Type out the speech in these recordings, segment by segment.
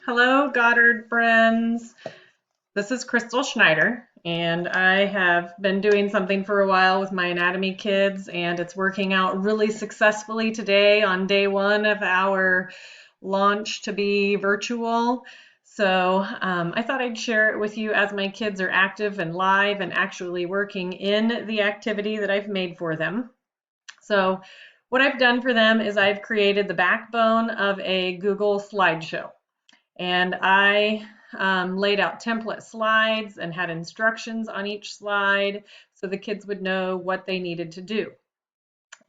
Hello, Goddard friends. This is Crystal Schneider, and I have been doing something for a while with my anatomy kids, and it's working out really successfully today on day one of our launch to be virtual. So I thought I'd share it with you as my kids are active and live and actually working in the activity that I've made for them. So what I've done for them is I've created the backbone of a Google SlideShow. And I laid out template slides and had instructions on each slide so the kids would know what they needed to do.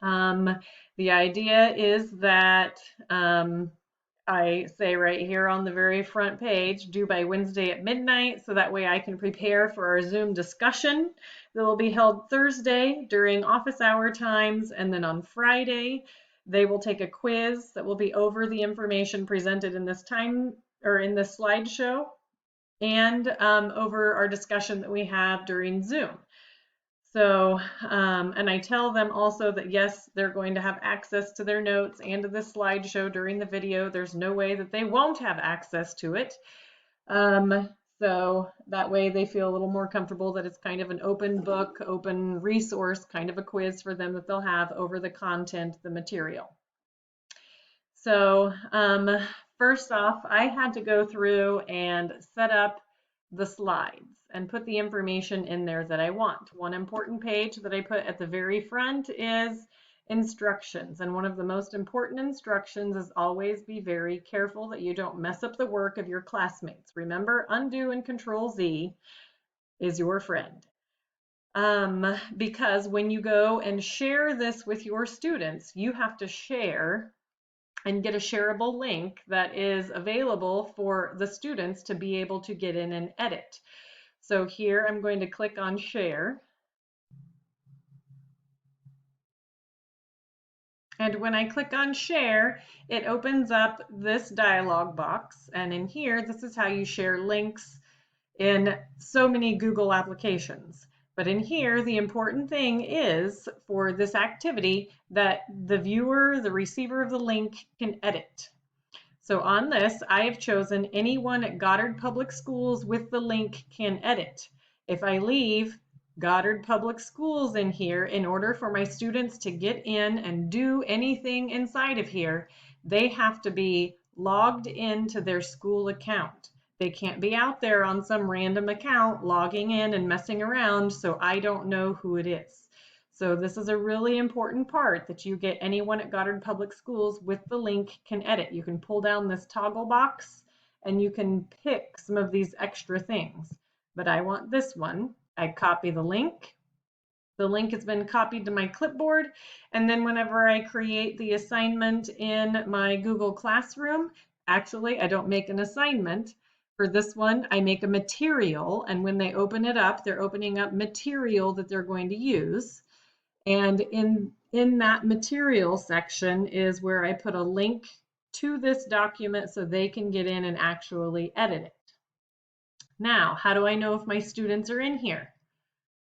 The idea is that I say right here on the very front page, due by Wednesday at midnight, so that way I can prepare for our Zoom discussion that will be held Thursday during office hour times, and then on Friday they will take a quiz that will be over the information presented in this time or in this slideshow and over our discussion that we have during Zoom. So, and I tell them also that yes, they're going to have access to their notes and to this slideshow during the video. There's no way that they won't have access to it. So that way they feel a little more comfortable that it's kind of an open book, open resource, kind of a quiz for them that they'll have over the content, the material. So first off, I had to go through and set up the slides and put the information in there that I want. One important page that I put at the very front is instructions. And one of the most important instructions is always be very careful that you don't mess up the work of your classmates. Remember, undo and Control Z is your friend. Because when you go and share this with your students, you have to share and get a shareable link that is available for the students to be able to get in and edit. So here I'm going to click on share. And when I click on share, it opens up this dialog box. And in here, this is how you share links in so many Google applications. But in here, the important thing is for this activity that the viewer, the receiver of the link can edit. So on this, I have chosen anyone at Goddard Public Schools with the link can edit. If I leave Goddard Public Schools in here, in order for my students to get in and do anything inside of here, they have to be logged into their school account. They can't be out there on some random account logging in and messing around, so I don't know who it is. So this is a really important part that you get anyone at Goddard Public Schools with the link can edit. You can pull down this toggle box and you can pick some of these extra things. But I want this one. I copy the link. The link has been copied to my clipboard. And then whenever I create the assignment in my Google Classroom, actually I don't make an assignment. For this one, I make a material, and when they open it up, they're opening up material that they're going to use. And in that material section is where I put a link to this document so they can get in and actually edit it. Now, how do I know if my students are in here?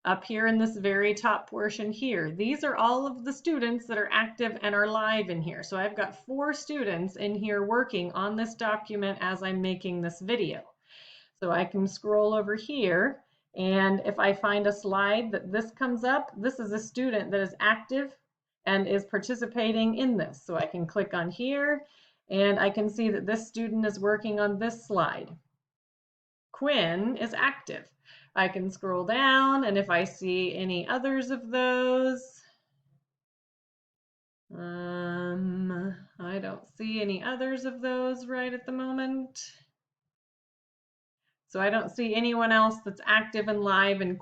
Up here in this very top portion here, these are all of the students that are active and are live in here. So I've got 4 students in here working on this document as I'm making this video. So I can scroll over here, and if I find a slide that this comes up, this is a student that is active and is participating in this. So I can click on here and I can see that this student is working on this slide. Quinn is active. I can scroll down, and if I see any others of those, I don't see any others of those right at the moment. So I don't see anyone else that's active and live and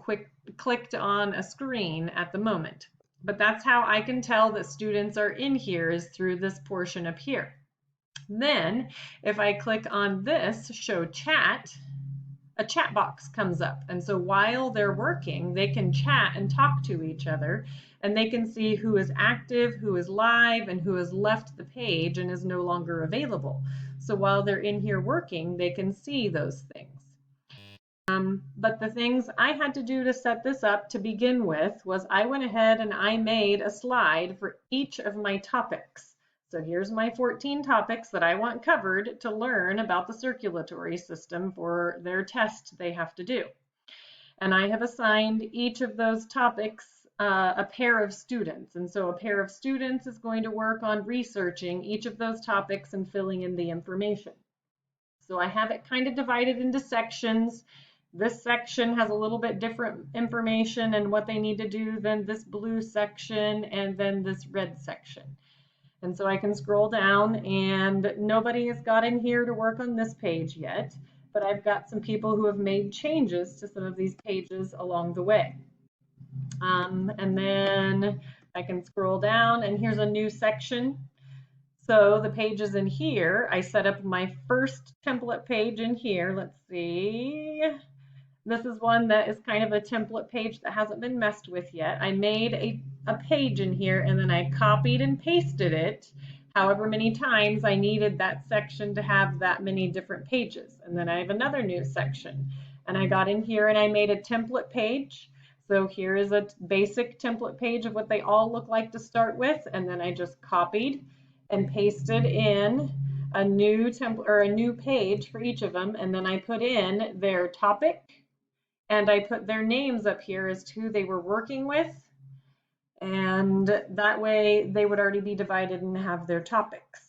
clicked on a screen at the moment. But that's how I can tell that students are in here, is through this portion up here. Then if I click on this, show chat, a chat box comes up. And so while they're working, they can chat and talk to each other, and they can see who is active, who is live, and who has left the page and is no longer available. So while they're in here working, they can see those things. But the things I had to do to set this up to begin with was I went ahead and I made a slide for each of my topics. So here's my 14 topics that I want covered to learn about the circulatory system for their test they have to do. And I have assigned each of those topics a pair of students. And so a pair of students is going to work on researching each of those topics and filling in the information. So I have it kind of divided into sections. This section has a little bit different information and what they need to do than this blue section and then this red section. And so I can scroll down, and nobody has got in here to work on this page yet, but I've got some people who have made changes to some of these pages along the way. And then I can scroll down, and here's a new section. So the pages in here, I set up my first template page in here. Let's see. This is one that is kind of a template page that hasn't been messed with yet. I made a page in here, and then I copied and pasted it however many times I needed that section to have that many different pages. And then I have another new section. And I got in here and I made a template page. So here is a basic template page of what they all look like to start with. And then I just copied and pasted in a new template or a new page for each of them. And then I put in their topic, and I put their names up here as to who they were working with. And that way they would already be divided and have their topics.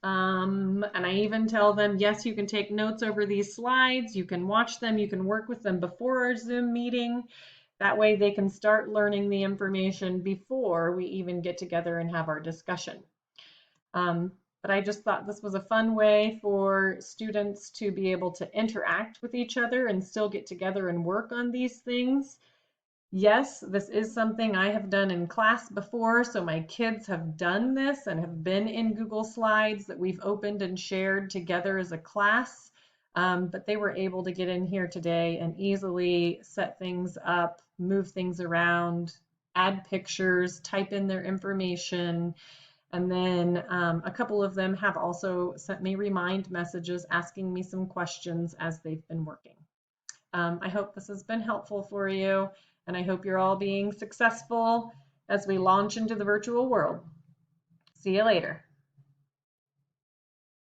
And I even tell them, yes, you can take notes over these slides, you can watch them, you can work with them before our Zoom meeting. That way they can start learning the information before we even get together and have our discussion. But I just thought this was a fun way for students to be able to interact with each other and still get together and work on these things. Yes, this is something I have done in class before, so my kids have done this and have been in Google Slides that we've opened and shared together as a class, but they were able to get in here today and easily set things up, move things around, add pictures, type in their information, and then a couple of them have also sent me remind messages asking me some questions as they've been working. I hope this has been helpful for you, and I hope you're all being successful as we launch into the virtual world. See you later.